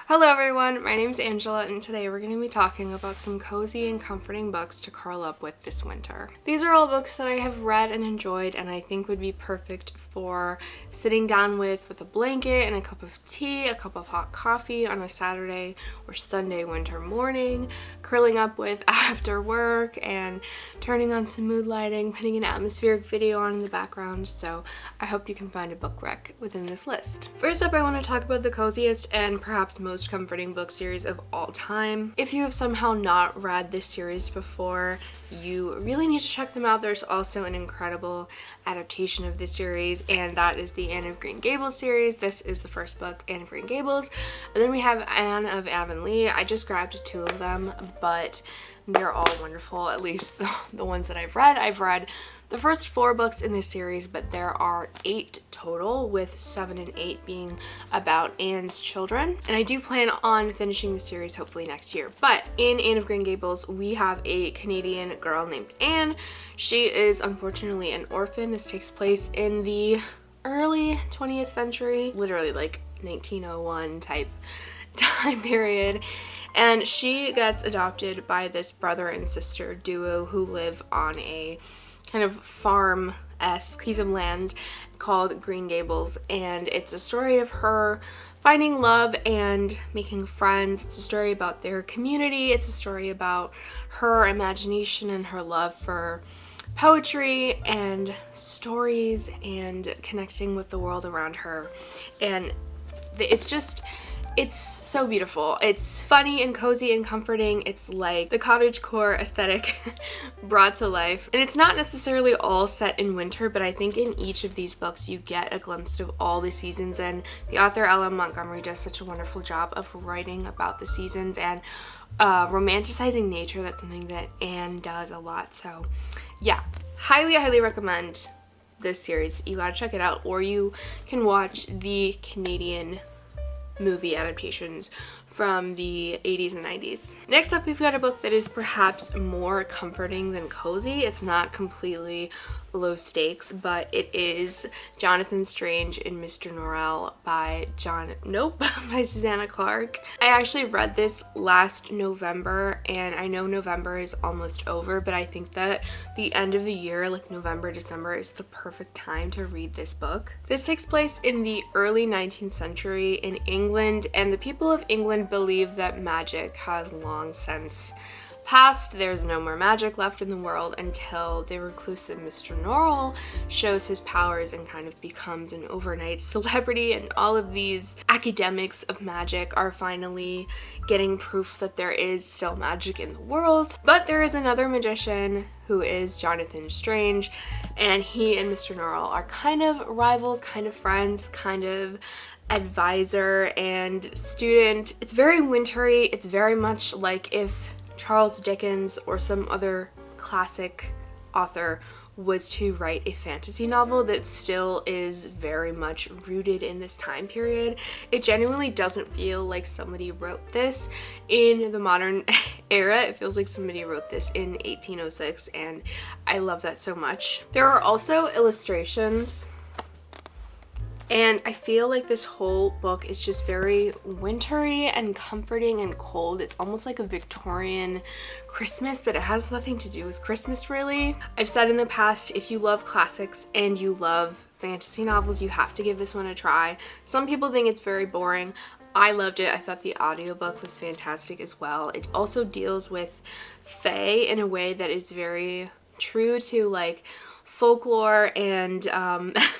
Hello everyone, my name's Angela and today we're going to be talking about some cozy and comforting books to curl up with this winter. These are all books that I have read and enjoyed and I think would be perfect for sitting down with a blanket and a cup of tea, a cup of hot coffee on a Saturday or Sunday winter morning, curling up with after work and turning on some mood lighting, putting an atmospheric video on in the background, so I hope you can find a book rec within this list. First up, I want to talk about the coziest and perhaps most comforting book series of all time. If you have somehow not read this series before, you really need to check them out. There's also an incredible adaptation of this series, and that is the Anne of Green Gables series. This is the first book, Anne of Green Gables, and then we have Anne of Avonlea. I just grabbed two of them, but they're all wonderful, at least the ones that I've read. I've read the first 4 books in this series, but there are 8 total, with 7 and 8 being about Anne's children. And I do plan on finishing the series hopefully next year. But in Anne of Green Gables, we have a Canadian girl named Anne. She is unfortunately an orphan. This takes place in the early 20th century, literally like 1901 type time period. And she gets adopted by this brother and sister duo who live on a kind of farm-esque piece of land called Green Gables, and it's a story of her finding love and making friends. It's a story about their community. It's a story about her imagination and her love for poetry and stories and connecting with the world around her. And it's so beautiful. It's funny and cozy and comforting. It's like the cottagecore aesthetic brought to life. And it's not necessarily all set in winter, but I think in each of these books you get a glimpse of all the seasons, and the author L.M. Montgomery does such a wonderful job of writing about the seasons and romanticizing nature. That's something that Anne does a lot. So yeah, highly recommend this series. You gotta check it out, or you can watch the Canadian movie adaptations from the 80s and 90s. Next up, we've got a book that is perhaps more comforting than cozy. It's not completely low stakes, but it is Jonathan Strange in Mr. Norrell by by Susanna Clarke. I actually read this last November, and I know November is almost over, but I think that the end of the year, like November, December, is the perfect time to read this book. This takes place in the early 19th century in England, and the people of England believe that magic has long since passed. There's no more magic left in the world until the reclusive Mr. Norrell shows his powers and kind of becomes an overnight celebrity, and all of these academics of magic are finally getting proof that there is still magic in the world. But there is another magician who is Jonathan Strange, and he and Mr. Norrell are kind of rivals, kind of friends, kind of advisor and student. It's very wintry. It's very much like if Charles Dickens or some other classic author was to write a fantasy novel that still is very much rooted in this time period. It genuinely doesn't feel like somebody wrote this in the modern era. It feels like somebody wrote this in 1806, and I love that so much. There are also illustrations, and I feel like this whole book is just very wintry and comforting and cold. It's almost like a Victorian Christmas, but it has nothing to do with Christmas really. I've said in the past, if you love classics and you love fantasy novels, you have to give this one a try. Some people think it's very boring. I loved it. I thought the audiobook was fantastic as well. It also deals with fae in a way that is very true to like folklore and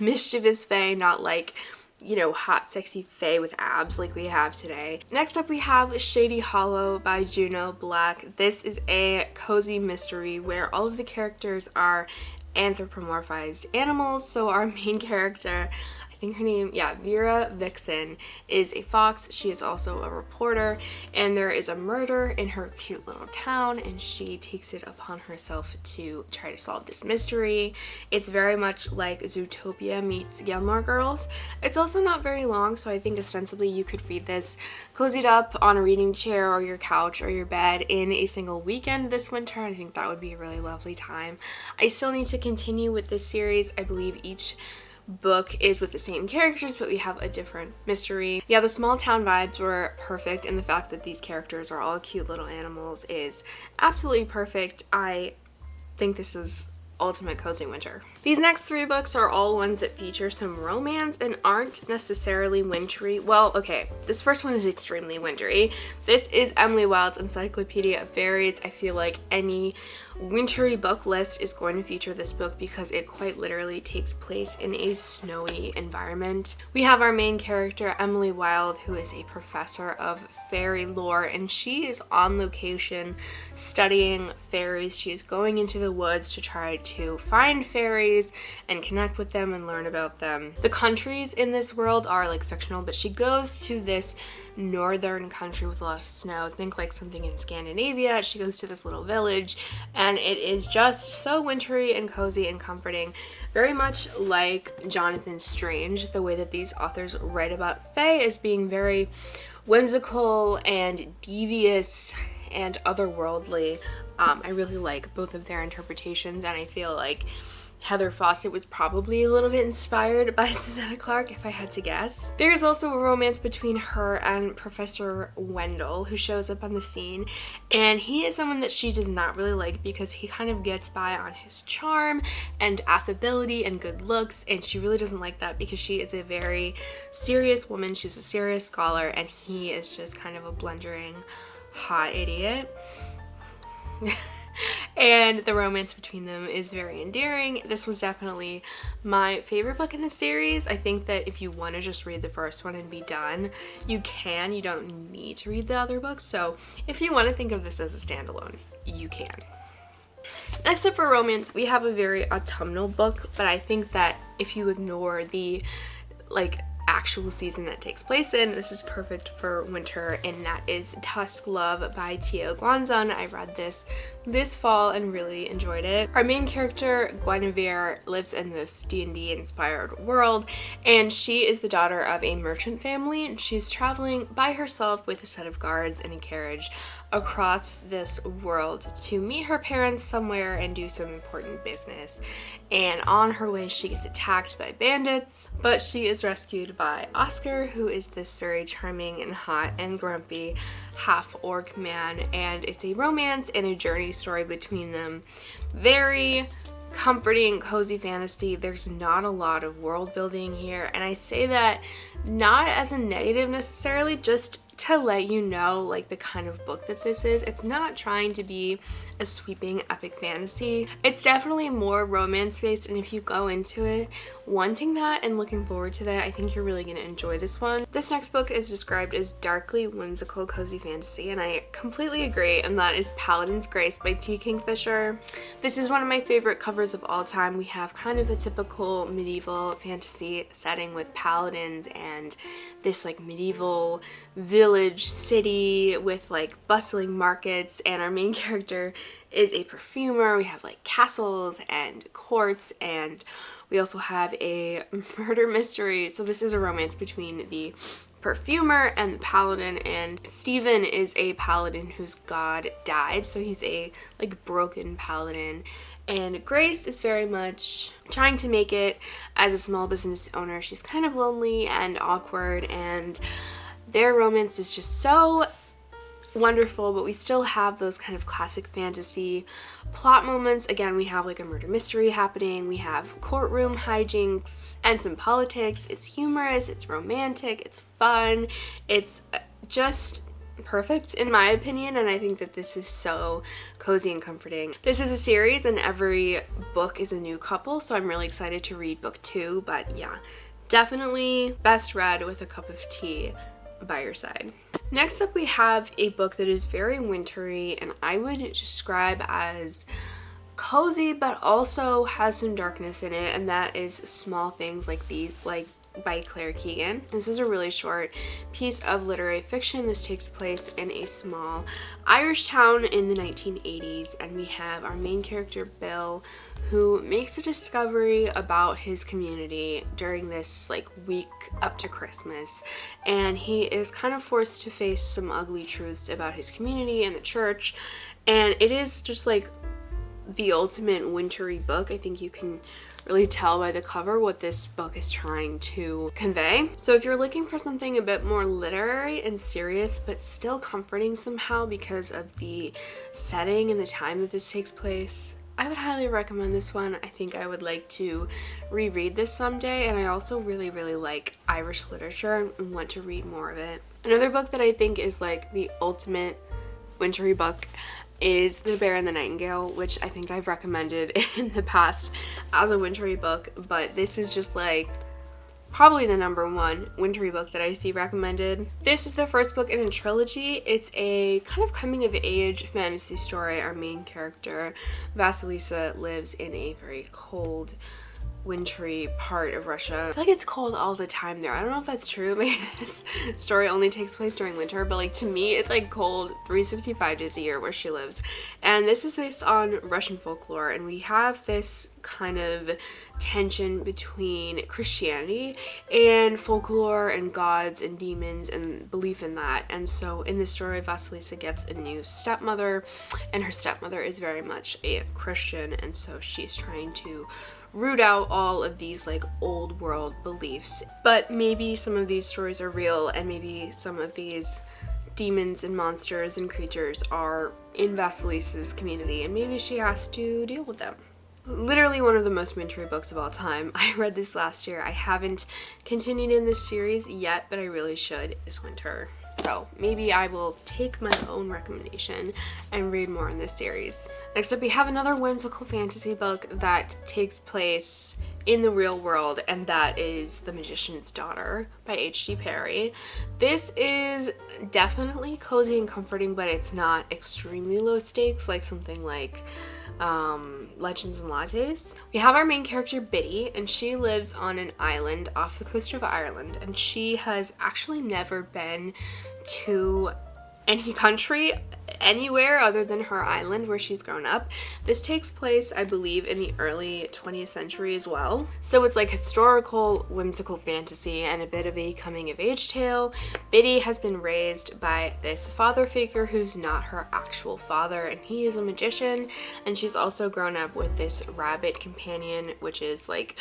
mischievous fae, not like, you know, hot sexy fae with abs like we have today. Next up, we have Shady Hollow by Juno Black. This is a cozy mystery where all of the characters are anthropomorphized animals. So our main character, I think her name, Vera Vixen, is a fox. She is also a reporter, and there is a murder in her cute little town, and she takes it upon herself to try to solve this mystery. It's very much like Zootopia meets Gilmore Girls. It's also not very long, so I think ostensibly you could read this cozied up on a reading chair or your couch or your bed in a single weekend this winter. I think that would be a really lovely time. I still need to continue with this series. I believe each book is with the same characters, but we have a different mystery. Yeah, the small town vibes were perfect, and the fact that these characters are all cute little animals is absolutely perfect. I think this is ultimate cozy winter. These next 3 books are all ones that feature some romance and aren't necessarily wintry. Well, okay, this first one is extremely wintry. This is Emily Wilde's Encyclopedia of Fairies. I feel like any wintry book list is going to feature this book because it quite literally takes place in a snowy environment. We have our main character, Emily Wilde, who is a professor of fairy lore, and she is on location studying fairies. She is going into the woods to try to find fairies and connect with them and learn about them. The countries in this world are like fictional, but she goes to this northern country with a lot of snow. Think like something in Scandinavia. She goes to this little village, and it is just so wintry and cozy and comforting. Very much like Jonathan Strange, the way that these authors write about fae as being very whimsical and devious and otherworldly. I really like both of their interpretations, and I feel like Heather Fawcett was probably a little bit inspired by Susanna Clarke, if I had to guess. There's also a romance between her and Professor Wendell, who shows up on the scene, and he is someone that she does not really like because he kind of gets by on his charm and affability and good looks, and she really doesn't like that because she is a very serious woman. She's a serious scholar, and he is just kind of a blundering, hot idiot. And the romance between them is very endearing. This was definitely my favorite book in the series. I think that if you want to just read the first one and be done, you can. You don't need to read the other books. So if you want to think of this as a standalone, you can. Next up for romance, we have a very autumnal book, but I think that if you ignore the actual season that takes place in, this is perfect for winter, and that is Tusk Love by Tia Guanzon. I read this fall and really enjoyed it. Our main character, Guinevere, lives in this D&D inspired world, and she is the daughter of a merchant family, and she's traveling by herself with a set of guards in a carriage across this world to meet her parents somewhere and do some important business. And on her way, she gets attacked by bandits, but she is rescued by Oscar, who is this very charming and hot and grumpy half-orc man, and it's a romance and a journey story between them. Very comforting, cozy fantasy. There's not a lot of world building here, and I say that not as a negative necessarily, just to let you know like the kind of book that this is. It's not trying to be a sweeping epic fantasy. It's definitely more romance based, and if you go into it wanting that and looking forward to that, I think you're really going to enjoy this one. This next book is described as darkly whimsical cozy fantasy, and I completely agree, and that is Paladin's Grace by T. Kingfisher. This is one of my favorite covers of all time. We have kind of a typical medieval fantasy setting with paladins and this like medieval village city with like bustling markets, and our main character is a perfumer. We have like castles and courts, and we also have a murder mystery. So this is a romance between the perfumer and the paladin, and Stephen is a paladin whose god died, so he's a like broken paladin, and Grace is very much trying to make it as a small business owner. She's kind of lonely and awkward, and their romance is just so wonderful, but we still have those kind of classic fantasy plot moments. Again, we have like a murder mystery happening, we have courtroom hijinks and some politics. It's humorous, it's romantic, it's fun, it's just perfect in my opinion, and I think that this is so cozy and comforting. This is a series and every book is a new couple, so I'm really excited to read book 2, but yeah, definitely best read with a cup of tea by your side. Next up, we have a book that is very wintry, and I would describe as cozy but also has some darkness in it, and that is Small Things Like These, like by Claire Keegan. This is a really short piece of literary fiction. This takes place in a small Irish town in the 1980s, and we have our main character Bill, who makes a discovery about his community during this like week up to Christmas, and he is kind of forced to face some ugly truths about his community and the church, and it is just like the ultimate wintry book. I think you can really tell by the cover what this book is trying to convey. So if you're looking for something a bit more literary and serious, but still comforting somehow because of the setting and the time that this takes place, I would highly recommend this one. I think I would like to reread this someday, and I also really like Irish literature and want to read more of it. Another book that I think is like the ultimate wintry book is The Bear and the Nightingale, which I think I've recommended in the past as a wintry book, but this is just like probably the number one wintry book that I see recommended. This is the first book in a trilogy. It's a kind of coming of age fantasy story. Our main character, Vasilisa, lives in a very cold, wintry part of Russia. I feel like it's cold all the time there. I don't know if that's true. Maybe this story only takes place during winter, but like to me it's like cold 365 days a year where she lives. And this is based on Russian folklore, and we have this kind of tension between Christianity and folklore and gods and demons and belief in that. And so in this story, Vasilisa gets a new stepmother, and her stepmother is very much a Christian, and so she's trying to root out all of these like old world beliefs. But maybe some of these stories are real, and maybe some of these demons and monsters and creatures are in Vasilisa's community, and maybe she has to deal with them. Literally one of the most wintry books of all time. I read this last year. I haven't continued in this series yet, but I really should this winter. So maybe I will take my own recommendation and read more in this series. Next up, we have another whimsical fantasy book that takes place in the real world, and that is The Magician's Daughter by H.G. Parry. This is definitely cozy and comforting, but it's not extremely low stakes like something like Legends and Lattes. We have our main character Biddy, and she lives on an island off the coast of Ireland, and she has actually never been to any country anywhere other than her island where she's grown up. This takes place, I believe, in the early 20th century as well. So it's like historical, whimsical fantasy and a bit of a coming of age tale. Biddy has been raised by this father figure who's not her actual father, and he is a magician, and she's also grown up with this rabbit companion, which is like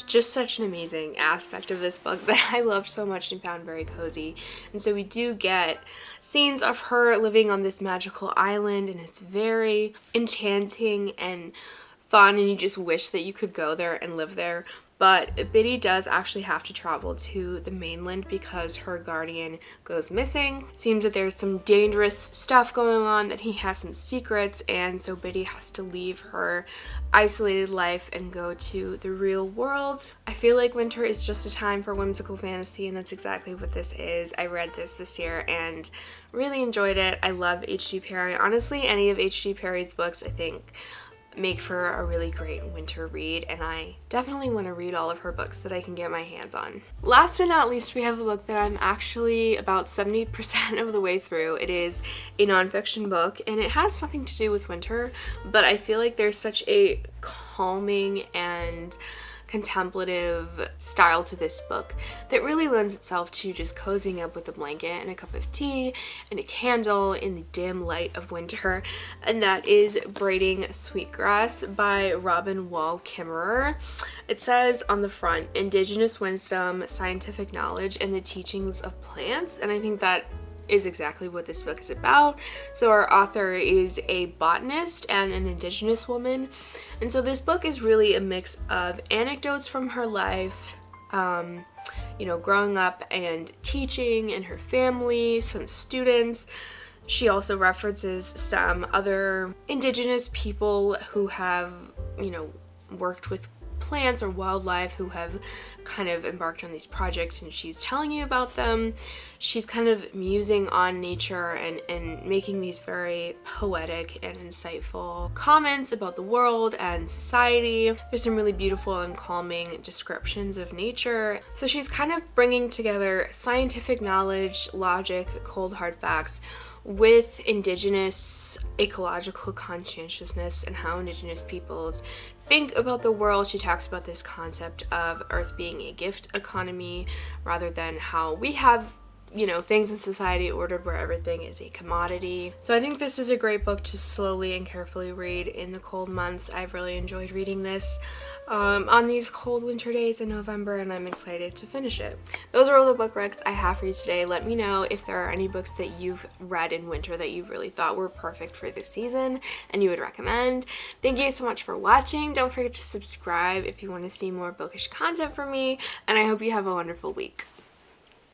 just such an amazing aspect of this book that I loved so much and found very cozy. And so we do get scenes of her living on this magical island, and it's very enchanting and fun, and you just wish that you could go there and live there. But Biddy does actually have to travel to the mainland because her guardian goes missing. It seems that there's some dangerous stuff going on, that he has some secrets, and so Biddy has to leave her isolated life and go to the real world. I feel like winter is just a time for whimsical fantasy, and that's exactly what this is. I read this year and really enjoyed it. I love H.G. Parry. Honestly, any of H.G. Parry's books I think make for a really great winter read, and I definitely want to read all of her books that I can get my hands on. Last but not least, we have a book that I'm actually about 70% of the way through. It is a nonfiction book, and it has nothing to do with winter, but I feel like there's such a calming and contemplative style to this book that really lends itself to just cozying up with a blanket and a cup of tea and a candle in the dim light of winter, and that is Braiding Sweetgrass by Robin Wall Kimmerer. It says on the front, Indigenous wisdom, scientific knowledge, and the teachings of plants, and I think that is exactly what this book is about. So our author is a botanist and an Indigenous woman, and so this book is really a mix of anecdotes from her life, growing up and teaching, and her family, some students. She also references some other Indigenous people who have, worked with plants or wildlife, who have kind of embarked on these projects, and she's telling you about them. She's kind of musing on nature and making these very poetic and insightful comments about the world and society. There's some really beautiful and calming descriptions of nature. So she's kind of bringing together scientific knowledge, logic, cold hard facts with Indigenous ecological conscientiousness and how Indigenous peoples think about the world. She talks about this concept of Earth being a gift economy rather than how we have you know, things in society ordered where everything is a commodity. So I think this is a great book to slowly and carefully read in the cold months. I've really enjoyed reading this on these cold winter days in November, and I'm excited to finish it. Those are all the book recs I have for you today. Let me know if there are any books that you've read in winter that you really thought were perfect for this season and you would recommend. Thank you so much for watching. Don't forget to subscribe if you want to see more bookish content from me, and I hope you have a wonderful week.